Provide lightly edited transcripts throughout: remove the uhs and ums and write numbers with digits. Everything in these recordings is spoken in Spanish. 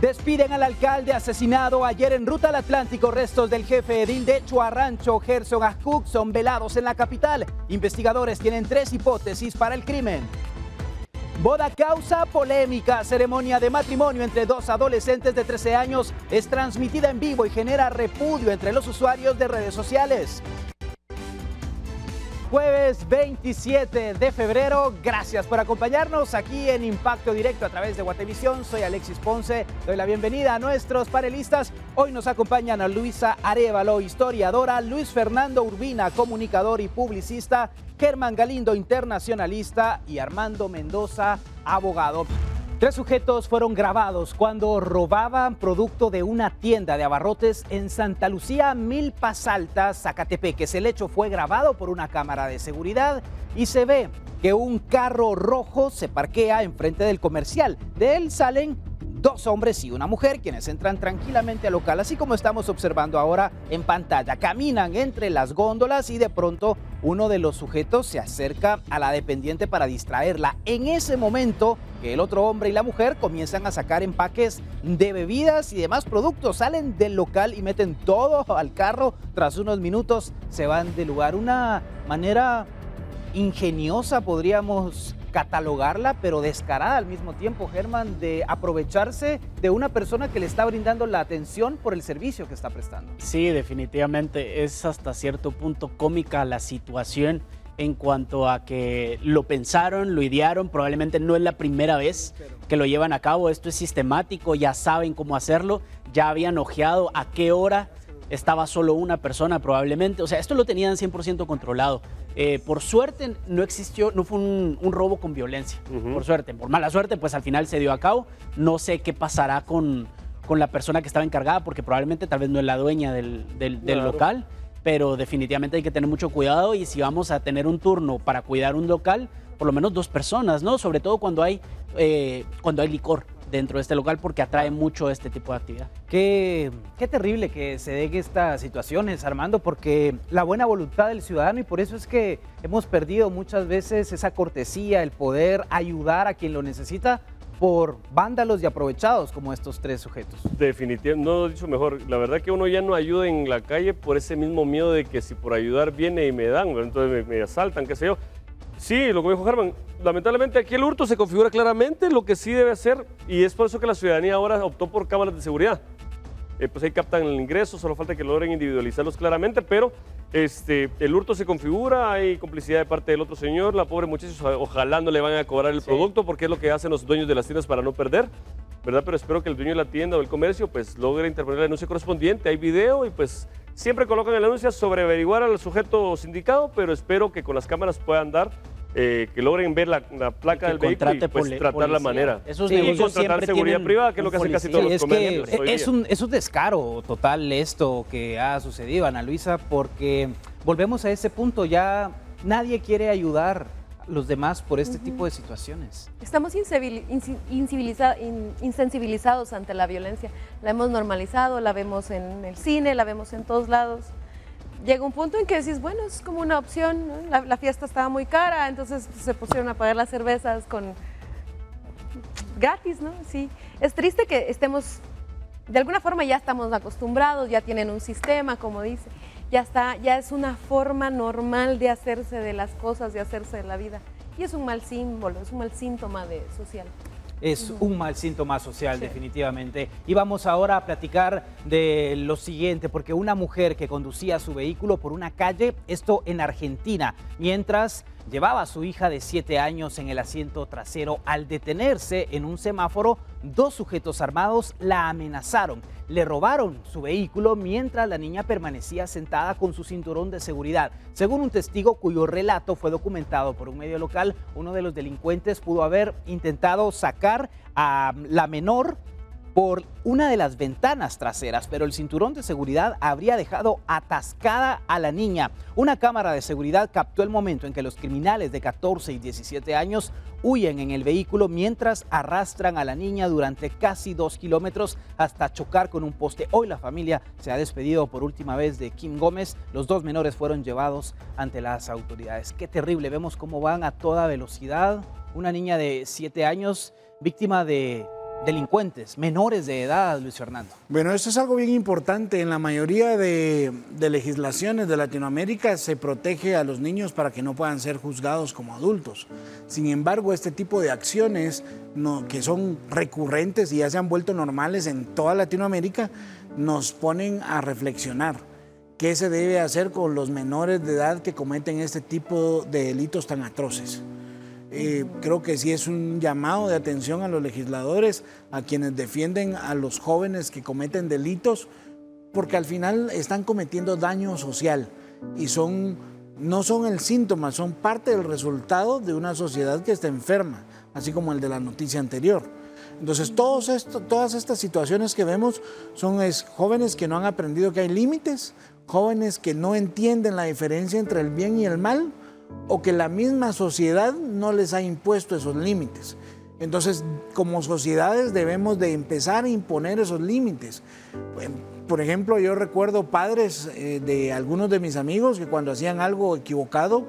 Despiden al alcalde asesinado ayer en ruta al Atlántico. Restos del jefe edil de Chuarrancho, Gerson Ascook, son velados en la capital. Investigadores tienen 3 hipótesis para el crimen. Boda causa polémica. Ceremonia de matrimonio entre 2 adolescentes de 13 años es transmitida en vivo y genera repudio entre los usuarios de redes sociales. Jueves 27 de febrero, gracias por acompañarnos aquí en Impacto Directo a través de Guatevisión. Soy Alexis Ponce, doy la bienvenida a nuestros panelistas. Hoy nos acompañan a Luisa Arévalo, historiadora, Luis Fernando Urbina, comunicador y publicista, Germán Galindo, internacionalista, y Armando Mendoza, abogado. 3 sujetos fueron grabados cuando robaban producto de una tienda de abarrotes en Santa Lucía, Milpas Altas, Zacatepeques. El hecho fue grabado por una cámara de seguridad y se ve que un carro rojo se parquea enfrente del comercial. De él salen 2 hombres y una mujer, quienes entran tranquilamente al local, así como estamos observando ahora en pantalla. Caminan entre las góndolas y de pronto uno de los sujetos se acerca a la dependiente para distraerla. En ese momento que el otro hombre y la mujer comienzan a sacar empaques de bebidas y demás productos, salen del local y meten todo al carro. Tras unos minutos se van del lugar. Una manera ingeniosa, podríamos catalogarla, pero descarada al mismo tiempo, Germán, de aprovecharse de una persona que le está brindando la atención por el servicio que está prestando. Sí, definitivamente es hasta cierto punto cómica la situación en cuanto a que lo pensaron, lo idearon, probablemente no es la primera vez que lo llevan a cabo, esto es sistemático, ya saben cómo hacerlo, ya habían ojeado a qué hora estaba solo una persona probablemente, o sea, esto lo tenían 100% controlado. Por suerte no existió, no fue un robo con violencia, por suerte. Por mala suerte, pues al final se dio a cabo. No sé qué pasará con la persona que estaba encargada, porque probablemente tal vez no es la dueña del local, pero definitivamente hay que tener mucho cuidado, y si vamos a tener un turno para cuidar un local, por lo menos 2 personas, ¿no? Sobre todo cuando hay licor dentro de este local, porque atrae mucho este tipo de actividad. Qué terrible que se den estas situaciones, Armando, porque la buena voluntad del ciudadano, y por eso es que hemos perdido muchas veces esa cortesía, el poder ayudar a quien lo necesita, por vándalos y aprovechados como estos 3 sujetos. Definitivamente, no lo he dicho mejor. La verdad que uno ya no ayuda en la calle por ese mismo miedo de que si por ayudar viene y me dan, entonces me asaltan, qué sé yo. Sí, lo que dijo Germán, lamentablemente aquí el hurto se configura claramente lo que sí debe hacer, y es por eso que la ciudadanía ahora optó por cámaras de seguridad. Pues ahí captan el ingreso, solo falta que logren individualizarlos claramente, pero el hurto se configura, hay complicidad de parte del otro señor, la pobre muchacha, ojalá no le van a cobrar el producto, porque es lo que hacen los dueños de las tiendas para no perder, ¿verdad? Pero espero que el dueño de la tienda o el comercio pues logre interponer la denuncia correspondiente, hay video y pues siempre colocan en la denuncia sobre averiguar al sujeto sindicado, pero espero que con las cámaras puedan dar, que logren ver la placa del vehículo y pues tratar la manera. Esos y contratar seguridad privada, que es lo que hacen casi todos los comercios. Es un descaro total esto que ha sucedido, Ana Luisa, porque volvemos a ese punto, ya nadie quiere ayudar a los demás por este tipo de situaciones. Estamos insensibilizados ante la violencia, la hemos normalizado, la vemos en el cine, la vemos en todos lados. Llega un punto en que decís, bueno, es como una opción, ¿no? La fiesta estaba muy cara, entonces se pusieron a pagar las cervezas gratis, ¿no? Sí, es triste que estemos, de alguna forma ya estamos acostumbrados, ya tienen un sistema, como dice, ya es una forma normal de hacerse de las cosas, de hacerse de la vida, y es un mal símbolo, es un mal síntoma social. Es un mal síntoma social, definitivamente. Y vamos ahora a platicar de lo siguiente, porque una mujer que conducía su vehículo por una calle, esto en Argentina, mientras llevaba a su hija de 7 años en el asiento trasero, al detenerse en un semáforo, 2 sujetos armados la amenazaron. Le robaron su vehículo mientras la niña permanecía sentada con su cinturón de seguridad. Según un testigo cuyo relato fue documentado por un medio local, uno de los delincuentes pudo haber intentado sacar a la menor por una de las ventanas traseras, pero el cinturón de seguridad habría dejado atascada a la niña. Una cámara de seguridad captó el momento en que los criminales de 14 y 17 años huyen en el vehículo mientras arrastran a la niña durante casi 2 kilómetros hasta chocar con un poste. Hoy la familia se ha despedido por última vez de Kim Gómez. Los 2 menores fueron llevados ante las autoridades. Qué terrible, vemos cómo van a toda velocidad. Una niña de 7 años, víctima de delincuentes, menores de edad, Luis Fernando? Bueno, esto es algo bien importante. En la mayoría de legislaciones de Latinoamérica se protege a los niños para que no puedan ser juzgados como adultos. Sin embargo, este tipo de acciones que son recurrentes y ya se han vuelto normales en toda Latinoamérica, nos ponen a reflexionar qué se debe hacer con los menores de edad que cometen este tipo de delitos tan atroces. Creo que sí es un llamado de atención a los legisladores, a quienes defienden a los jóvenes que cometen delitos, porque al final están cometiendo daño social y no son el síntoma, son parte del resultado de una sociedad que está enferma, así como el de la noticia anterior. Entonces, todas estas situaciones que vemos son jóvenes que no han aprendido que hay límites, jóvenes que no entienden la diferencia entre el bien y el mal, o que la misma sociedad no les ha impuesto esos límites. Entonces, como sociedades debemos de empezar a imponer esos límites. Por ejemplo, yo recuerdo padres de algunos de mis amigos que cuando hacían algo equivocado,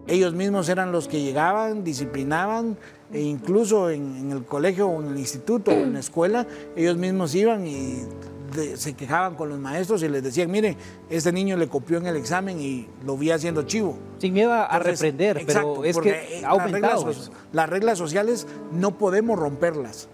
ellos mismos eran los que llegaban, disciplinaban, e incluso en el colegio o en el instituto o en la escuela, ellos mismos iban y se quejaban con los maestros y les decían, mire, este niño le copió en el examen y lo vi haciendo chivo. Sin miedo a reprender, exacto, pero es que ha aumentado. Las reglas sociales no podemos romperlas.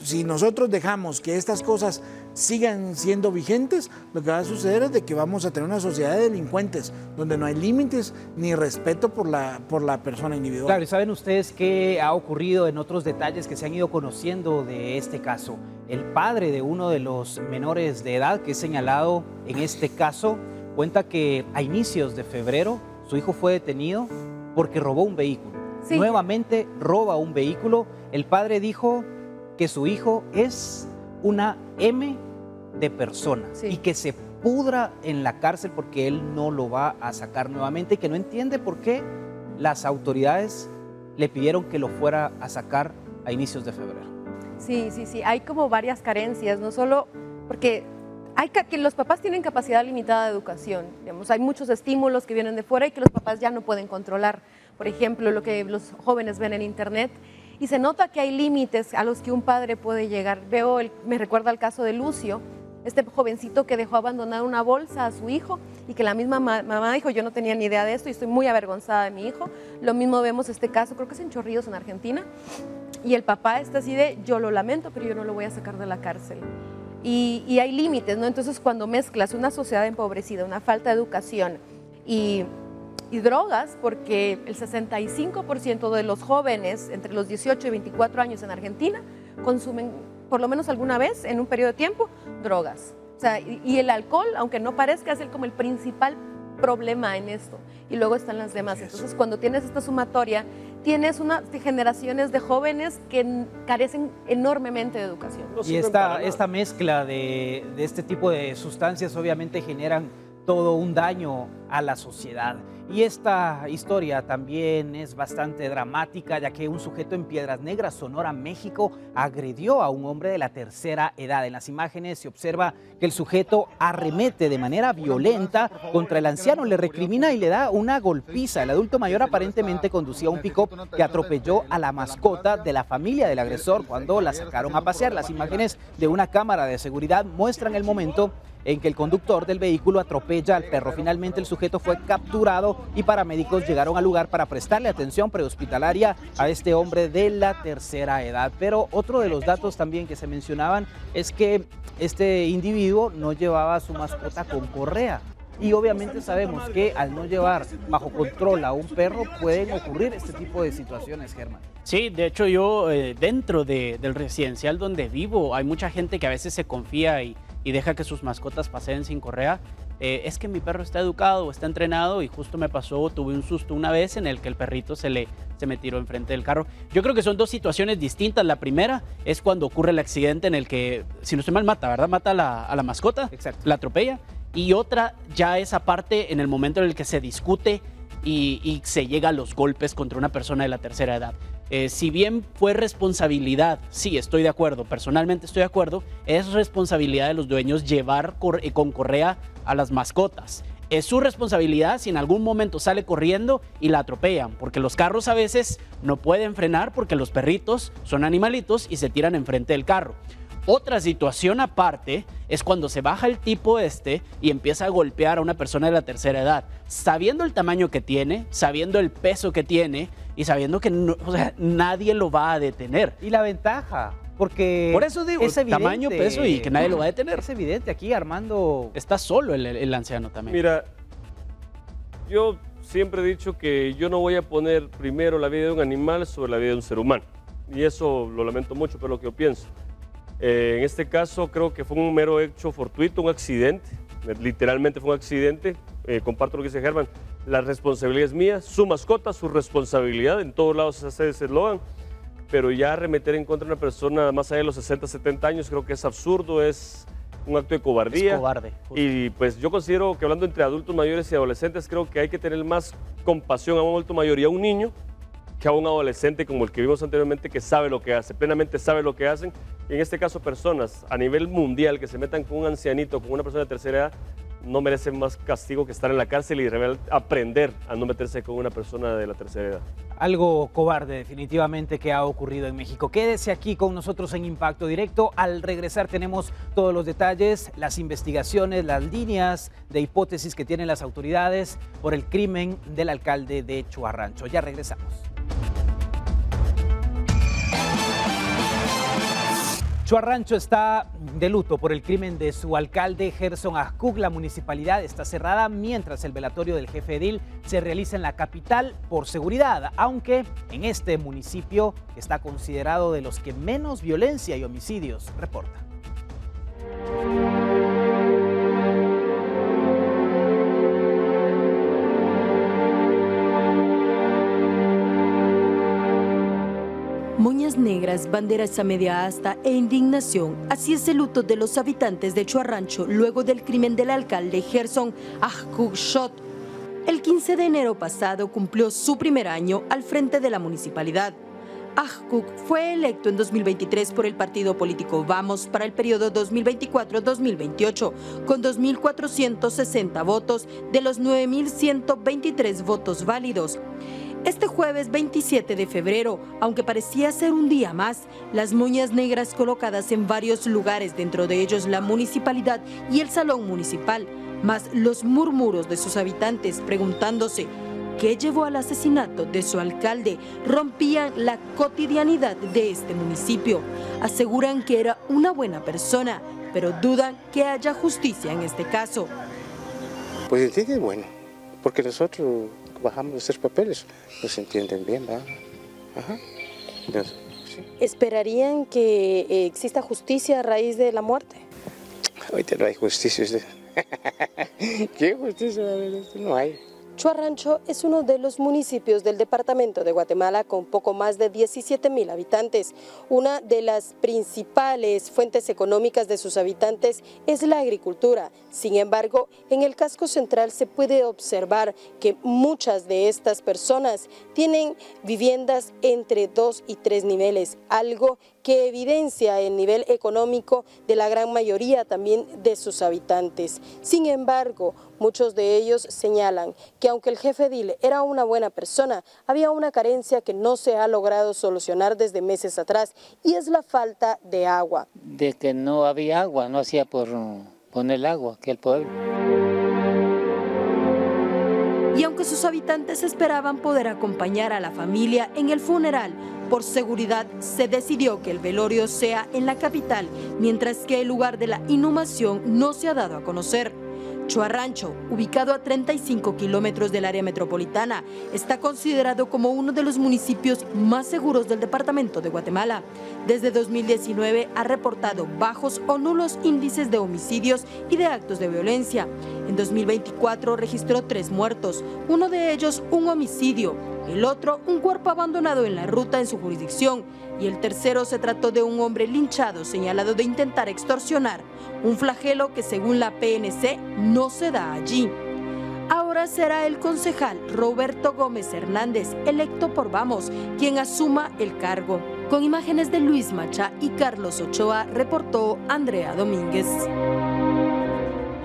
Si nosotros dejamos que estas cosas sigan siendo vigentes, lo que va a suceder es de que vamos a tener una sociedad de delincuentes, donde no hay límites ni respeto por la persona individual. Claro, y ¿saben ustedes qué ha ocurrido en otros detalles que se han ido conociendo de este caso? El padre de uno de los menores de edad que es señalado en este caso cuenta que a inicios de febrero su hijo fue detenido porque robó un vehículo. Sí. Nuevamente roba un vehículo. El padre dijo que su hijo es una M de persona, sí, y que se pudra en la cárcel porque él no lo va a sacar nuevamente y que no entiende por qué las autoridades le pidieron que lo fuera a sacar a inicios de febrero. Sí, hay como varias carencias, no solo porque que los papás tienen capacidad limitada de educación, digamos, hay muchos estímulos que vienen de fuera y que los papás ya no pueden controlar, por ejemplo, lo que los jóvenes ven en internet. Y se nota que hay límites a los que un padre puede llegar. Me recuerda el caso de Lucio, este jovencito que dejó abandonar una bolsa a su hijo y que la misma mamá dijo, yo no tenía ni idea de esto y estoy muy avergonzada de mi hijo. Lo mismo vemos este caso, creo que es en Chorrillos, en Argentina, y el papá está así de, yo lo lamento, pero yo no lo voy a sacar de la cárcel. Y hay límites, ¿no? Entonces, cuando mezclas una sociedad empobrecida, una falta de educación y drogas, porque el 65% de los jóvenes entre los 18 y 24 años en Argentina consumen por lo menos alguna vez en un periodo de tiempo drogas. O sea, y el alcohol, aunque no parezca, es como el principal problema en esto. Y luego están las demás. Entonces, cuando tienes esta sumatoria, tienes unas generaciones de jóvenes que carecen enormemente de educación. Y esta mezcla de este tipo de sustancias obviamente generan todo un daño a la sociedad. Y esta historia también es bastante dramática, ya que un sujeto en Piedras Negras, Sonora, México, agredió a un hombre de la tercera edad. En las imágenes se observa que el sujeto arremete de manera violenta contra el anciano, le recrimina y le da una golpiza. El adulto mayor aparentemente conducía un pick-up que atropelló a la mascota de la familia del agresor cuando la sacaron a pasear. Las imágenes de una cámara de seguridad muestran el momento en que el conductor del vehículo atropella al perro. Finalmente el sujeto fue capturado y paramédicos llegaron al lugar para prestarle atención prehospitalaria a este hombre de la tercera edad. Pero otro de los datos también que se mencionaban es que este individuo no llevaba a su mascota con correa. Y obviamente sabemos que al no llevar bajo control a un perro pueden ocurrir este tipo de situaciones, Germán. Sí, de hecho yo dentro del residencial donde vivo hay mucha gente que a veces se confía y deja que sus mascotas paseen sin correa. Es que mi perro está educado, está entrenado y justo me pasó, tuve un susto una vez en el que el perrito se me tiró enfrente del carro. Yo creo que son dos situaciones distintas. La primera es cuando ocurre el accidente en el que, si no estoy mal, mata, ¿verdad? Mata a la mascota. Exacto. La atropella. Y otra ya esa parte en el momento en el que se discute y se llega a los golpes contra una persona de la tercera edad. Si bien fue responsabilidad, sí, estoy de acuerdo, personalmente estoy de acuerdo, es responsabilidad de los dueños llevar con correa a las mascotas. es su responsabilidad si en algún momento sale corriendo y la atropellan, porque los carros a veces no pueden frenar porque los perritos son animalitos y se tiran enfrente del carro. Otra situación aparte es cuando se baja el tipo y empieza a golpear a una persona de la tercera edad, sabiendo el tamaño que tiene, sabiendo el peso que tiene y sabiendo que no, o sea, nadie lo va a detener. Y la ventaja, porque por eso digo, es evidente, tamaño, peso y que nadie lo va a detener. Es evidente aquí, Armando. Está solo el anciano también. Mira, yo siempre he dicho que yo no voy a poner primero la vida de un animal sobre la vida de un ser humano. Y eso lo lamento mucho, pero es lo que yo pienso. En este caso creo que fue un mero hecho fortuito, un accidente. Literalmente fue un accidente. Comparto lo que dice Germán. La responsabilidad es mía, su mascota, su responsabilidad. En todos lados se hace ese eslogan. Pero ya arremeter en contra de una persona más allá de los 60, 70 años creo que es absurdo, es un acto de cobardía. Es cobarde. Justo. Y pues yo considero que hablando entre adultos mayores y adolescentes, creo que hay que tener más compasión a un adulto mayor y a un niño que a un adolescente como el que vimos anteriormente, que sabe lo que hace, plenamente sabe lo que hacen. Y en este caso, personas a nivel mundial que se metan con un ancianito, con una persona de tercera edad, no merecen más castigo que estar en la cárcel y aprender a no meterse con una persona de la tercera edad. Algo cobarde definitivamente que ha ocurrido en México. Quédese aquí con nosotros en Impacto Directo. Al regresar tenemos todos los detalles, las investigaciones, las líneas de hipótesis que tienen las autoridades por el crimen del alcalde de Chuarrancho. Ya regresamos. Chuarrancho está de luto por el crimen de su alcalde Gerson Ajcuk. La municipalidad está cerrada mientras el velatorio del jefe edil se realiza en la capital por seguridad, aunque en este municipio está considerado de los que menos violencia y homicidios reporta. Moñas negras, banderas a media asta e indignación. Así es el luto de los habitantes de Chuarrancho luego del crimen del alcalde Gerson Ajcuk Shot. El 15 de enero pasado cumplió su primer año al frente de la municipalidad. Ajcuk fue electo en 2023 por el partido político Vamos para el periodo 2024-2028 con 2.460 votos de los 9.123 votos válidos. Este jueves 27 de febrero, aunque parecía ser un día más, las moñas negras colocadas en varios lugares, dentro de ellos la municipalidad y el salón municipal, más los murmuros de sus habitantes preguntándose qué llevó al asesinato de su alcalde, rompían la cotidianidad de este municipio. Aseguran que era una buena persona, pero dudan que haya justicia en este caso. Pues entiende es bueno, porque nosotros bajamos de esos papeles, nos entienden bien, ¿verdad? Ajá. Entonces, sí. ¿Esperarían que exista justicia a raíz de la muerte? Ahorita no hay justicia. ¿Qué justicia? No hay. Chuarrancho es uno de los municipios del departamento de Guatemala con poco más de 17,000 habitantes. Una de las principales fuentes económicas de sus habitantes es la agricultura. Sin embargo, en el casco central se puede observar que muchas de estas personas tienen viviendas entre 2 y 3 niveles, algo que evidencia el nivel económico de la gran mayoría también de sus habitantes. Sin embargo, muchos de ellos señalan que aunque el jefe edil era una buena persona, había una carencia que no se ha logrado solucionar desde meses atrás, y es la falta de agua. De que no había agua, no hacía por poner agua aquí al pueblo. Y aunque sus habitantes esperaban poder acompañar a la familia en el funeral, por seguridad se decidió que el velorio sea en la capital, mientras que el lugar de la inhumación no se ha dado a conocer. Chuarrancho, ubicado a 35 kilómetros del área metropolitana, está considerado como uno de los municipios más seguros del departamento de Guatemala. Desde 2019 ha reportado bajos o nulos índices de homicidios y de actos de violencia. En 2024 registró 3 muertos, uno de ellos un homicidio, el otro un cuerpo abandonado en la ruta en su jurisdicción, y el tercero se trató de un hombre linchado señalado de intentar extorsionar, un flagelo que según la PNC no se da allí. Ahora será el concejal Roberto Gómez Hernández, electo por Vamos, quien asuma el cargo. Con imágenes de Luis Macha y Carlos Ochoa, reportó Andrea Domínguez.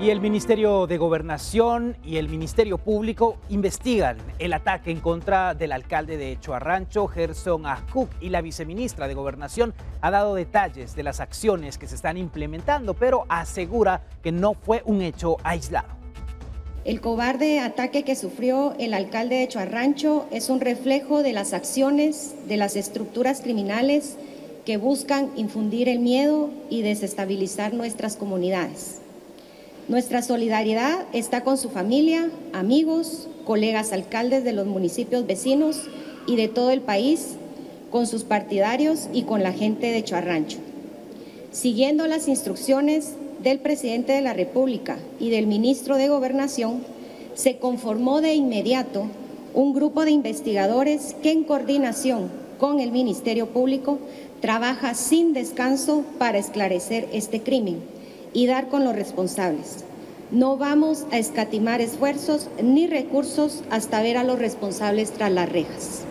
Y el Ministerio de Gobernación y el Ministerio Público investigan el ataque en contra del alcalde de Chuarrancho, Gerson Ahcook, y la viceministra de Gobernación ha dado detalles de las acciones que se están implementando, pero asegura que no fue un hecho aislado. El cobarde ataque que sufrió el alcalde de Chuarrancho es un reflejo de las acciones de las estructuras criminales que buscan infundir el miedo y desestabilizar nuestras comunidades. Nuestra solidaridad está con su familia, amigos, colegas alcaldes de los municipios vecinos y de todo el país, con sus partidarios y con la gente de Chuarrancho. Siguiendo las instrucciones del presidente de la República y del ministro de Gobernación, se conformó de inmediato un grupo de investigadores que en coordinación con el Ministerio Público trabaja sin descanso para esclarecer este crimen y dar con los responsables. No vamos a escatimar esfuerzos ni recursos hasta ver a los responsables tras las rejas.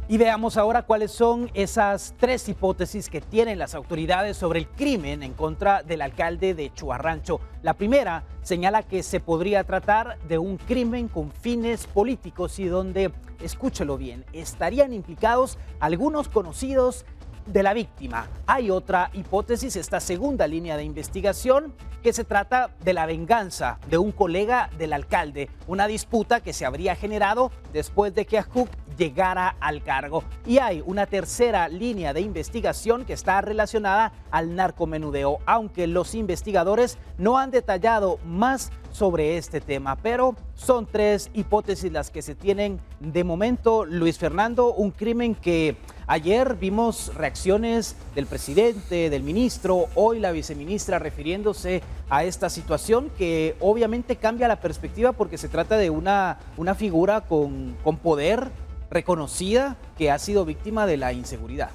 Y veamos ahora cuáles son esas 3 hipótesis que tienen las autoridades sobre el crimen en contra del alcalde de Chuarrancho. La primera señala que se podría tratar de un crimen con fines políticos y donde, escúchelo bien, estarían implicados algunos conocidos de la víctima. Hay otra hipótesis, esta segunda línea de investigación, que se trata de la venganza de un colega del alcalde, una disputa que se habría generado después de que Ahcook llegara al cargo. Y hay una tercera línea de investigación que está relacionada al narcomenudeo, aunque los investigadores no han detallado más sobre este tema, pero son 3 hipótesis las que se tienen de momento. Luis Fernando, un crimen que ayer vimos reacciones del presidente, del ministro, hoy la viceministra refiriéndose a esta situación que obviamente cambia la perspectiva porque se trata de una figura con poder, reconocida, que ha sido víctima de la inseguridad.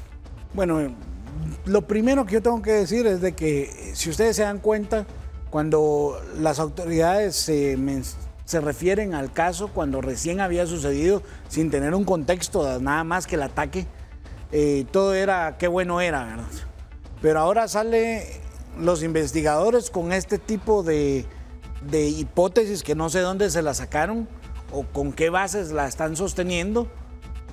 Bueno, lo primero que yo tengo que decir es de que si ustedes se dan cuenta, cuando las autoridades se refieren al caso, cuando recién había sucedido, sin tener un contexto, nada más que el ataque, todo era qué bueno era, ¿verdad? Pero ahora salen los investigadores con este tipo de hipótesis que no sé dónde se la sacaron o con qué bases la están sosteniendo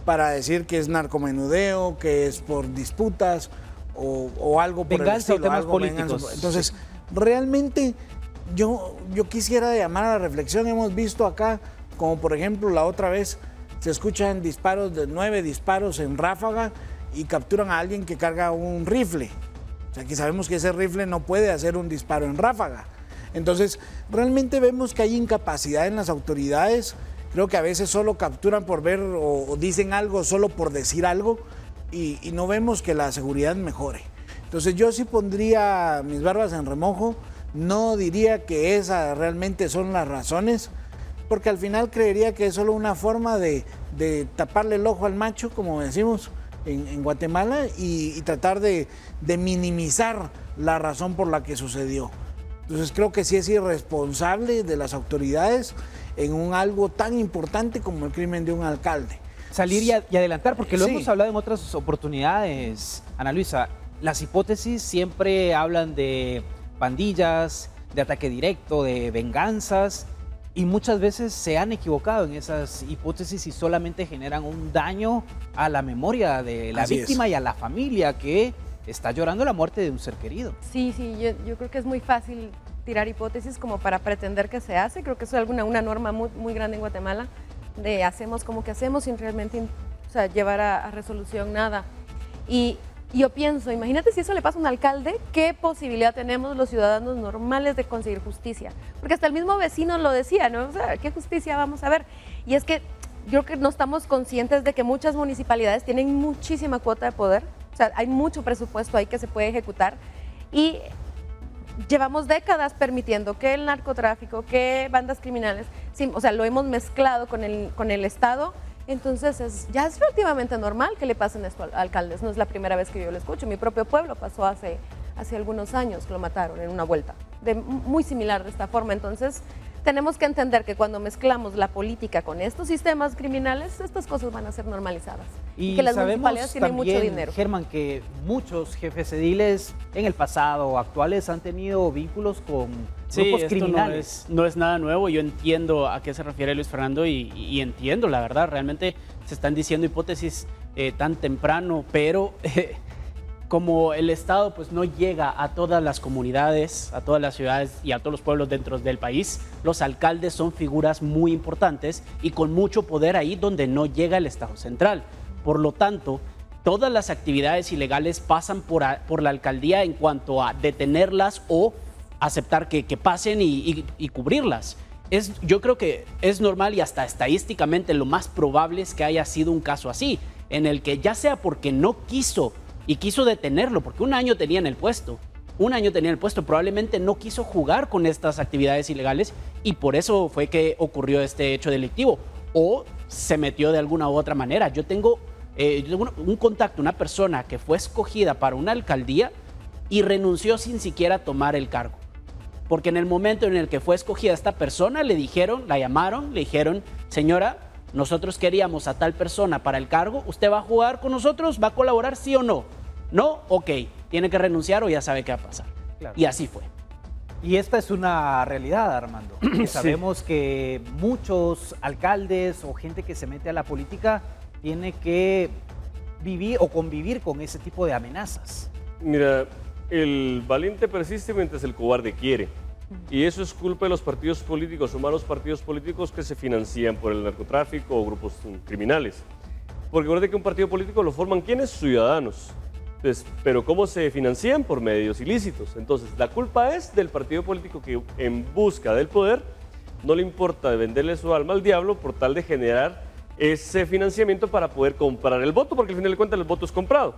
para decir que es narcomenudeo, que es por disputas o algo por venganza el estilo. O temas algo políticos. Venganza. Entonces, realmente yo quisiera llamar a la reflexión. Hemos visto acá, como por ejemplo la otra vez, se escuchan disparos de 9 disparos en ráfaga y capturan a alguien que carga un rifle. O sea, que sabemos que ese rifle no puede hacer un disparo en ráfaga. Entonces, realmente vemos que hay incapacidad en las autoridades. Creo que a veces solo capturan por ver o dicen algo solo por decir algo y no vemos que la seguridad mejore. Entonces, yo sí pondría mis barbas en remojo. No diría que esas realmente son las razones, porque al final creería que es solo una forma de taparle el ojo al macho, como decimos en Guatemala, y tratar de minimizar la razón por la que sucedió. Entonces creo que sí es irresponsable de las autoridades en algo tan importante como el crimen de un alcalde. Salir y adelantar, porque lo Sí. hemos hablado en otras oportunidades, Ana Luisa. Las hipótesis siempre hablan de pandillas, de ataque directo, de venganzas, y muchas veces se han equivocado en esas hipótesis y solamente generan un daño a la memoria de la Así víctima es. y a la familia que está llorando la muerte de un ser querido. Sí, yo creo que es muy fácil tirar hipótesis como para pretender que se hace. Creo que eso es una norma muy grande en Guatemala, de hacemos como que hacemos sin realmente llevar a resolución nada. Y yo pienso, imagínate si eso le pasa a un alcalde, ¿qué posibilidad tenemos los ciudadanos normales de conseguir justicia? Porque hasta el mismo vecino lo decía, ¿no? O sea, ¿qué justicia vamos a ver? Y es que yo creo que no estamos conscientes de que muchas municipalidades tienen muchísima cuota de poder. O sea, hay mucho presupuesto ahí que se puede ejecutar y llevamos décadas permitiendo que el narcotráfico, que bandas criminales, sí, o sea, lo hemos mezclado con el Estado. Entonces ya es relativamente normal que le pasen esto a alcaldes. No es la primera vez que yo lo escucho. Mi propio pueblo pasó hace algunos años que lo mataron en una vuelta, muy similar de esta forma. Entonces tenemos que entender que cuando mezclamos la política con estos sistemas criminales, estas cosas van a ser normalizadas. Y que las municipalidades tienen mucho dinero. Germán, que muchos jefes ediles en el pasado o actuales han tenido vínculos con grupos criminales. No es nada nuevo. Yo entiendo a qué se refiere Luis Fernando y entiendo, la verdad. Realmente se están diciendo hipótesis tan temprano, pero como el Estado pues no llega a todas las comunidades, a todas las ciudades y a todos los pueblos dentro del país, los alcaldes son figuras muy importantes y con mucho poder ahí donde no llega el Estado central. Por lo tanto, todas las actividades ilegales pasan por la alcaldía en cuanto a detenerlas o aceptar que pasen y cubrirlas. Yo creo que es normal y hasta estadísticamente lo más probable es que haya sido un caso así, en el que ya sea porque no quiso y quiso detenerlo, porque un año tenía en el puesto, probablemente no quiso jugar con estas actividades ilegales y por eso fue que ocurrió este hecho delictivo, o se metió de alguna u otra manera. Yo tengo un contacto, una persona que fue escogida para una alcaldía y renunció sin siquiera tomar el cargo, porque en el momento en el que fue escogida esta persona, la llamaron, le dijeron, señora, nosotros queríamos a tal persona para el cargo, ¿usted va a jugar con nosotros? ¿Va a colaborar, sí o no? No, ok, tiene que renunciar o ya sabe qué va a pasar. Claro. Y así fue. Y esta es una realidad, Armando. Sabemos que muchos alcaldes o gente que se mete a la política tiene que vivir o convivir con ese tipo de amenazas. Mira, el valiente persiste mientras el cobarde quiere. Y eso es culpa de los partidos políticos o malos partidos políticos que se financian por el narcotráfico o grupos criminales. Porque recuerde que un partido político lo forman ¿quiénes? Ciudadanos. Entonces, pero ¿cómo se financian? Por medios ilícitos. Entonces, la culpa es del partido político que en busca del poder no le importa venderle su alma al diablo por tal de generar ese financiamiento para poder comprar el voto, porque al final de cuentas el voto es comprado.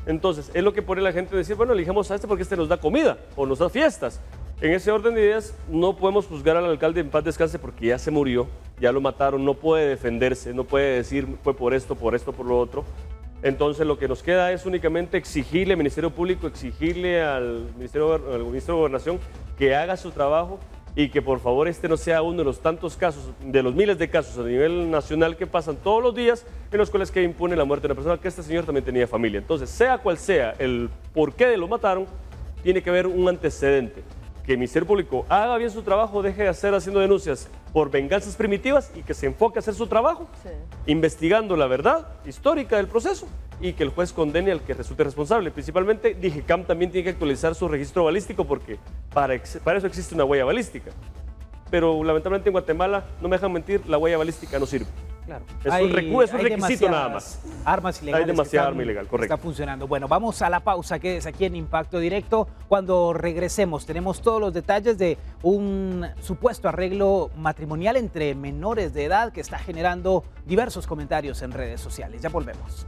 Entonces, es lo que pone la gente a decir, bueno, elijamos a este porque este nos da comida o nos da fiestas. En ese orden de ideas, no podemos juzgar al alcalde en paz descanse porque ya se murió, ya lo mataron, no puede defenderse, no puede decir fue por esto, por lo otro. Entonces, lo que nos queda es únicamente exigirle al Ministerio Público, exigirle al Ministro de Gobernación que haga su trabajo y que por favor este no sea uno de los tantos casos, de los miles de casos a nivel nacional que pasan todos los días en los cuales que impune la muerte de una persona, que este señor también tenía familia. Entonces, sea cual sea el por qué lo mataron, tiene que haber un antecedente. Que el Ministerio Público haga bien su trabajo, deje de haciendo denuncias por venganzas primitivas y que se enfoque a hacer su trabajo, investigando la verdad histórica del proceso y que el juez condene al que resulte responsable. Principalmente, DIGECAM también tiene que actualizar su registro balístico porque para eso existe una huella balística. Pero lamentablemente en Guatemala, no me dejan mentir, la huella balística no sirve. Claro. Es un requisito nada más. Armas ilegales. Hay demasiada arma ilegal, correcto. Está funcionando. Bueno, vamos a la pausa, quédese aquí en Impacto Directo. Cuando regresemos, tenemos todos los detalles de un supuesto arreglo matrimonial entre menores de edad que está generando diversos comentarios en redes sociales. Ya volvemos.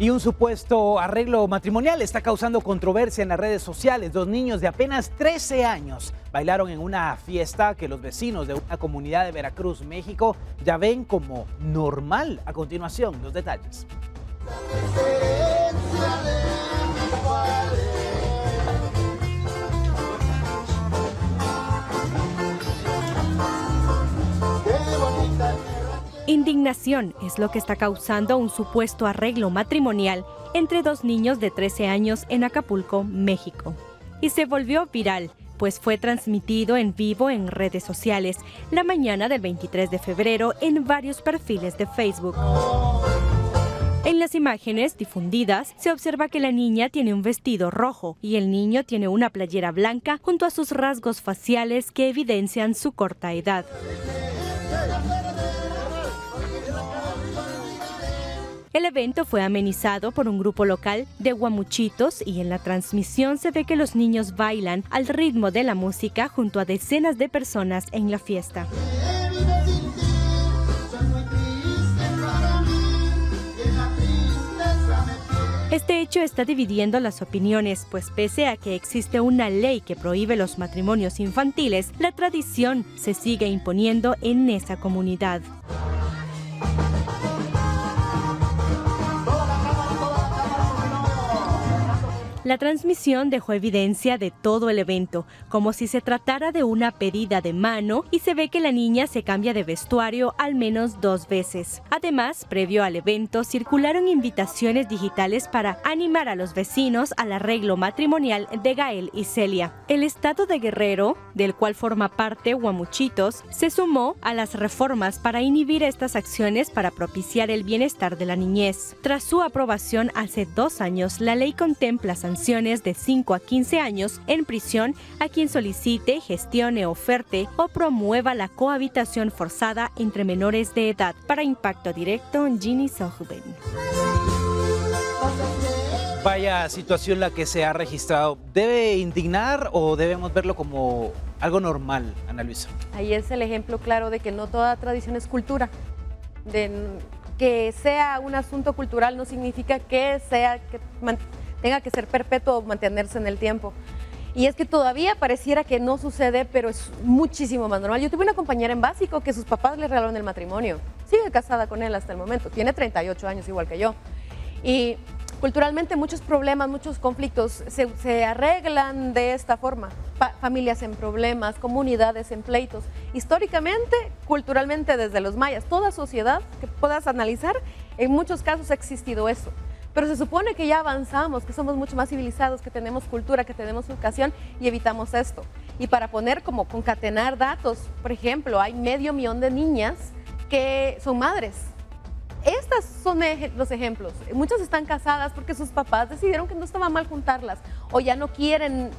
Y un supuesto arreglo matrimonial está causando controversia en las redes sociales. Dos niños de apenas 13 años bailaron en una fiesta que los vecinos de una comunidad de Veracruz, México, ya ven como normal. A continuación, los detalles. Indignación es lo que está causando un supuesto arreglo matrimonial entre dos niños de 13 años en Acapulco, México. Y se volvió viral, pues fue transmitido en vivo en redes sociales la mañana del 23 de febrero en varios perfiles de Facebook. En las imágenes difundidas se observa que la niña tiene un vestido rojo y el niño tiene una playera blanca junto a sus rasgos faciales que evidencian su corta edad. El evento fue amenizado por un grupo local de guamuchitos y en la transmisión se ve que los niños bailan al ritmo de la música junto a decenas de personas en la fiesta. Este hecho está dividiendo las opiniones, pues pese a que existe una ley que prohíbe los matrimonios infantiles, la tradición se sigue imponiendo en esa comunidad. La transmisión dejó evidencia de todo el evento, como si se tratara de una pedida de mano, y se ve que la niña se cambia de vestuario al menos 2 veces. Además, previo al evento, circularon invitaciones digitales para animar a los vecinos al arreglo matrimonial de Gael y Celia. El estado de Guerrero, del cual forma parte Guamuchitos, se sumó a las reformas para inhibir estas acciones para propiciar el bienestar de la niñez. Tras su aprobación hace 2 años, la ley contempla sanciones de 5 a 15 años en prisión a quien solicite, gestione, oferte o promueva la cohabitación forzada entre menores de edad. Para Impacto Directo, Ginny Sohben. Vaya situación la que se ha registrado. ¿Debe indignar o debemos verlo como algo normal, Ana Luisa? Ahí es el ejemplo claro de que no toda tradición es cultura. Que sea un asunto cultural no significa que tenga que ser perpetuo o mantenerse en el tiempo. Y es que todavía pareciera que no sucede, pero es muchísimo más normal. Yo tuve una compañera en básico que sus papás le regalaron el matrimonio. Sigue casada con él hasta el momento. Tiene 38 años, igual que yo. Y culturalmente muchos problemas, muchos conflictos se arreglan de esta forma. Familias en problemas, comunidades en pleitos. Históricamente, culturalmente, desde los mayas, toda sociedad que puedas analizar, en muchos casos ha existido eso. Pero se supone que ya avanzamos, que somos mucho más civilizados, que tenemos cultura, que tenemos educación y evitamos esto. Y para poner como concatenar datos, por ejemplo, hay 500,000 de niñas que son madres. Estos son los ejemplos. Muchas están casadas porque sus papás decidieron que no estaba mal juntarlas o ya no quieren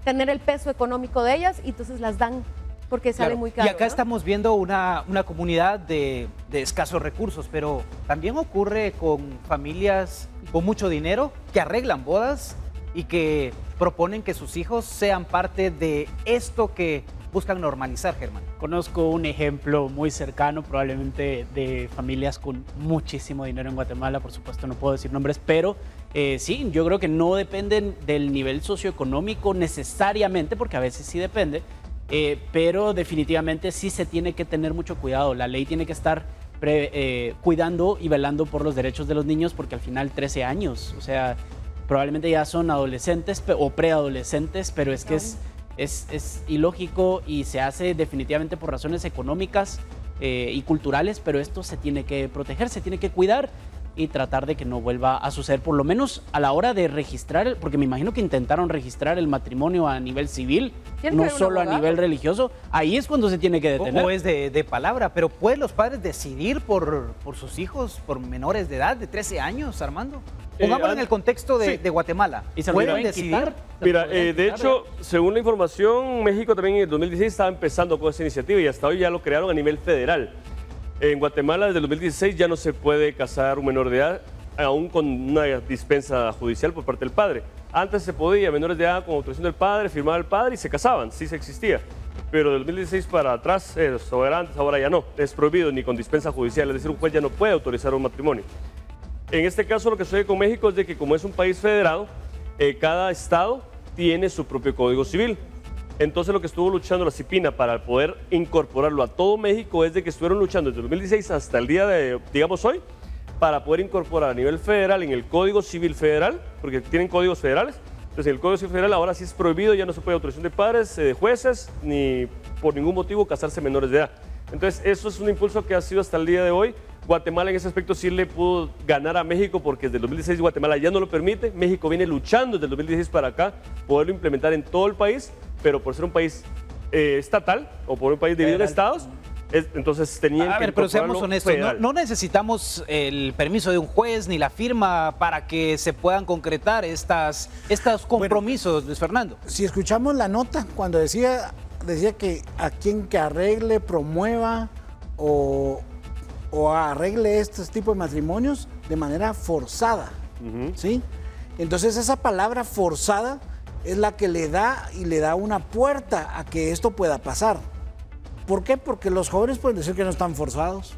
tener el peso económico de ellas y entonces las dan porque sale muy caro. Y acá ¿no? estamos viendo una comunidad de escasos recursos, pero también ocurre con familias con mucho dinero que arreglan bodas y que proponen que sus hijos sean parte de esto que buscan normalizar, Germán. Conozco un ejemplo muy cercano, probablemente de familias con muchísimo dinero en Guatemala, por supuesto no puedo decir nombres, pero sí, yo creo que no dependen del nivel socioeconómico necesariamente, porque a veces sí depende, pero definitivamente sí se tiene que tener mucho cuidado. La ley tiene que estar cuidando y velando por los derechos de los niños, porque al final 13 años, o sea, probablemente ya son adolescentes o preadolescentes, pero es que es ilógico y se hace definitivamente por razones económicas y culturales, pero esto se tiene que proteger, se tiene que cuidar y tratar de que no vuelva a suceder, por lo menos a la hora de registrar, porque me imagino que intentaron registrar el matrimonio a nivel civil, no solo a nivel religioso. Ahí es cuando se tiene que detener. O es de palabra, pero ¿pueden los padres decidir por sus hijos, por menores de edad, de 13 años, Armando? Pongámoslo en el contexto de Guatemala. ¿Y se pueden decidir? Mira, de hecho, según la información, México también en el 2016 estaba empezando con esa iniciativa y hasta hoy ya lo crearon a nivel federal. En Guatemala, desde el 2016 ya no se puede casar un menor de edad, aún con una dispensa judicial por parte del padre. Antes se podía, menores de edad con autorización del padre, firmaba el padre y se casaban, sí se existía. Pero del 2016 para atrás, eso era antes, ahora ya no. Es prohibido ni con dispensa judicial, es decir, un juez ya no puede autorizar un matrimonio. En este caso lo que sucede con México es de que como es un país federado, cada estado tiene su propio código civil. Entonces lo que estuvo luchando la CIPINA para poder incorporarlo a todo México es de que estuvieron luchando desde el 2016 hasta el día de, digamos hoy, para poder incorporar a nivel federal en el Código Civil Federal, porque tienen códigos federales. Entonces en el Código Civil Federal ahora sí es prohibido, ya no se puede autorización de padres, de jueces, ni por ningún motivo casarse menores de edad. Entonces eso es un impulso que ha sido hasta el día de hoy. Guatemala en ese aspecto sí le pudo ganar a México porque desde el 2016 Guatemala ya no lo permite. México viene luchando desde el 2016 para acá, poderlo implementar en todo el país, pero por ser un país estatal o por un país dividido en estados, entonces tenían que pero seamos honestos, no necesitamos el permiso de un juez ni la firma para que se puedan concretar estos compromisos, Luis Fernando. Si escuchamos la nota, cuando decía que a quien que arregle, promueva o arregle estos tipos de matrimonios de manera forzada, ¿sí? Entonces esa palabra forzada es la que le da una puerta a que esto pueda pasar. ¿Por qué? Porque los jóvenes pueden decir que no están forzados,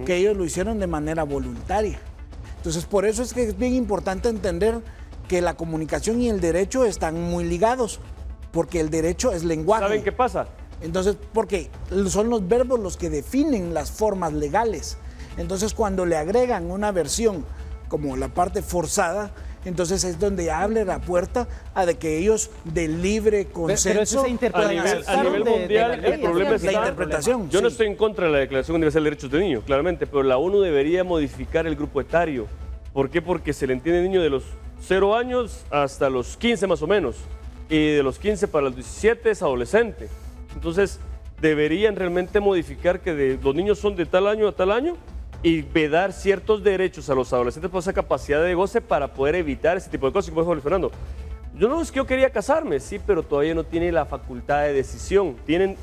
que ellos lo hicieron de manera voluntaria. Entonces por eso es que es bien importante entender que la comunicación y el derecho están muy ligados, porque el derecho es lenguaje. ¿Saben qué pasa? Entonces, porque son los verbos los que definen las formas legales. Entonces, cuando le agregan una versión como la parte forzada, entonces es donde abre la puerta a de que ellos de libre consenso a nivel mundial el problema es la interpretación. Yo no estoy en contra de la Declaración Universal de Derechos del Niño, claramente, pero la ONU debería modificar el grupo etario. ¿Por qué? Porque se le entiende niño de los 0 años hasta los 15 más o menos, y de los 15 para los 17 es adolescente. Entonces deberían realmente modificar que los niños son de tal año a tal año y vedar ciertos derechos a los adolescentes por esa capacidad de goce para poder evitar ese tipo de cosas. Como dijo Luis Fernando, yo quería casarme, sí, pero todavía no tiene la facultad de decisión. Tienen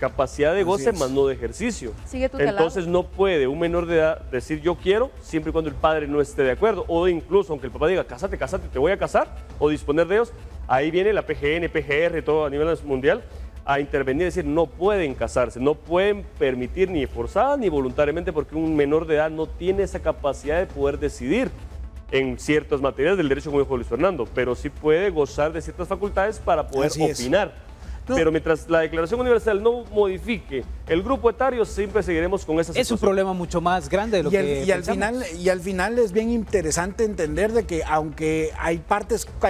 capacidad de goce, más no de ejercicio. Entonces no puede un menor de edad decir yo quiero, siempre y cuando el padre no esté de acuerdo, o incluso aunque el papá diga cásate, te voy a casar, o disponer de ellos, ahí viene la PGN, PGR, todo a nivel mundial, a intervenir y decir no pueden casarse, no pueden permitir ni forzada ni voluntariamente, porque un menor de edad no tiene esa capacidad de poder decidir en ciertas materias del derecho, como dijo Luis Fernando, pero sí puede gozar de ciertas facultades para poder opinar. No. Pero mientras la Declaración Universal no modifique el grupo etario, siempre seguiremos con esa situación. Es un problema mucho más grande de lo que pensamos. Y al final es bien interesante entender de que aunque hay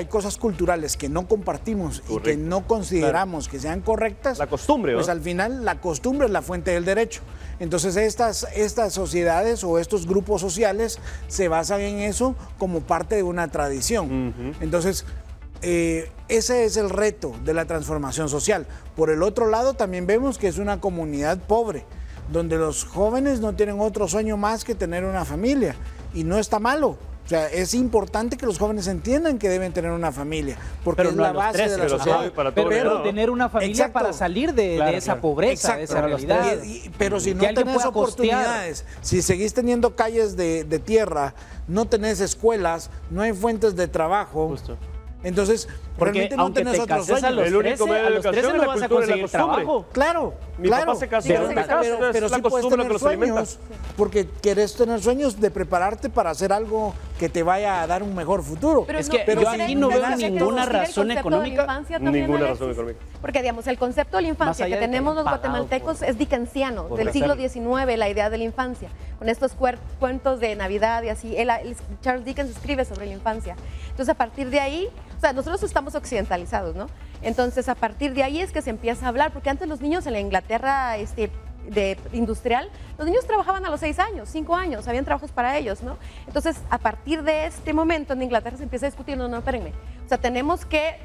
cosas culturales que no compartimos y que no consideramos que sean correctas, la costumbre, pues al final la costumbre es la fuente del derecho. Entonces estas sociedades o estos grupos sociales se basan en eso como parte de una tradición. Entonces ese es el reto de la transformación social. Por el otro lado, también vemos que es una comunidad pobre, donde los jóvenes no tienen otro sueño más que tener una familia, y no está malo. O sea, es importante que los jóvenes entiendan que deben tener una familia, porque es la base de la sociedad. Pero tener una familia para salir de esa pobreza, de esa realidad. Pero si no tenés oportunidades, si seguís teniendo calles de tierra, no tenés escuelas, no hay fuentes de trabajo. Justo. Entonces, realmente no tenés otros sueños. El único medio de educación es la cultura y la costumbre. Claro, Mi papá se casó en la casa, pero es la sí puedes costumbre que tener los alimenta. sueños, porque querés tener sueños de prepararte para hacer algo que te vaya a dar un mejor futuro. Pero yo aquí no veo ninguna razón económica. Ninguna razón económica. Porque, digamos, el concepto de la infancia que tenemos los guatemaltecos es dickensiano, del siglo XIX, la idea de la infancia, con estos cuentos de Navidad y así. Charles Dickens escribe sobre la infancia. Entonces, a partir de ahí, o sea, nosotros estamos occidentalizados, ¿no? Entonces, a partir de ahí es que se empieza a hablar, porque antes los niños en la Inglaterra industrial, los niños trabajaban a los 6 años, 5 años, habían trabajos para ellos, ¿no? Entonces, a partir de este momento en Inglaterra se empieza a discutir, no, espérenme, o sea, tenemos que,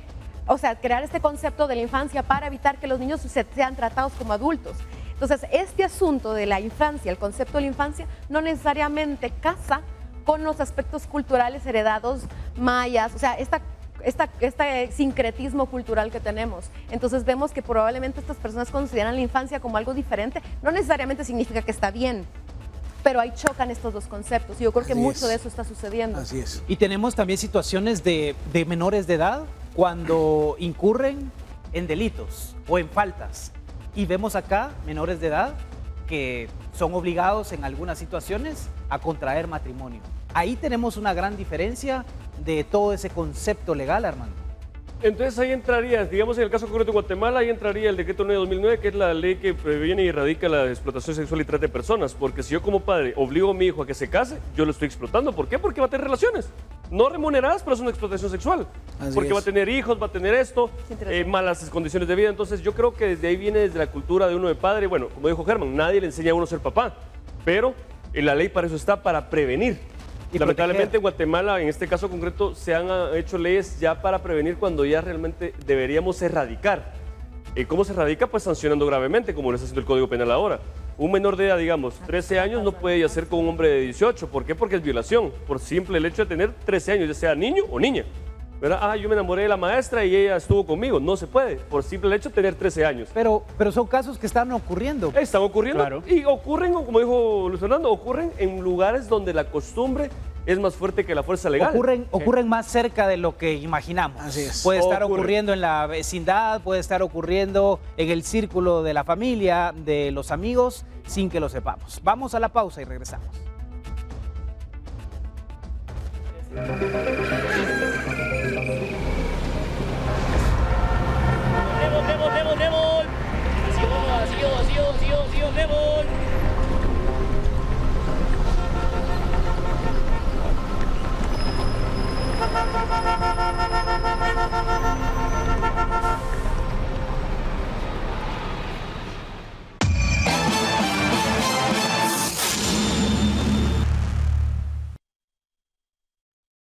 crear este concepto de la infancia para evitar que los niños sean tratados como adultos. Entonces, este asunto de la infancia, el concepto de la infancia, no necesariamente casa con los aspectos culturales heredados mayas, o sea, este sincretismo cultural que tenemos. Entonces vemos que probablemente estas personas consideran la infancia como algo diferente. No necesariamente significa que está bien, pero ahí chocan estos dos conceptos. Y yo creo que mucho de eso está sucediendo. Así es. Y tenemos también situaciones de menores de edad cuando incurren en delitos o en faltas. Y vemos acá menores de edad que son obligados en algunas situaciones a contraer matrimonio. Ahí tenemos una gran diferencia de todo ese concepto legal, Armando. Entonces ahí entraría, digamos en el caso concreto de Guatemala, ahí entraría el decreto 9/2009, que es la ley que previene y erradica la explotación sexual y trata de personas. Porque si yo como padre obligo a mi hijo a que se case, yo lo estoy explotando. ¿Por qué? Porque va a tener relaciones no remuneradas, pero es una explotación sexual. Porque va a tener hijos, va a tener esto, malas condiciones de vida. Entonces yo creo que desde ahí viene desde la cultura de uno de padre. Bueno, como dijo Germán, nadie le enseña a uno a ser papá, pero la ley para eso está, para prevenir. Y lamentablemente en Guatemala, en este caso concreto, se han hecho leyes ya para prevenir cuando ya realmente deberíamos erradicar. ¿Cómo se erradica? Pues sancionando gravemente, como lo está haciendo el Código Penal ahora. Un menor de edad, digamos, 13 años, no puede yacer con un hombre de 18. ¿Por qué? Porque es violación, por simple el hecho de tener 13 años, ya sea niño o niña. ¿Verdad? Ah, yo me enamoré de la maestra y ella estuvo conmigo. No se puede, por simple hecho de tener 13 años. Pero son casos que están ocurriendo. Están ocurriendo, claro. Y ocurren, como dijo Luis Fernando, ocurren en lugares donde la costumbre es más fuerte que la fuerza legal. Ocurren más cerca de lo que imaginamos. Así es. Puede estar ocurriendo en la vecindad, puede estar ocurriendo en el círculo de la familia, de los amigos, sin que lo sepamos. Vamos a la pausa y regresamos.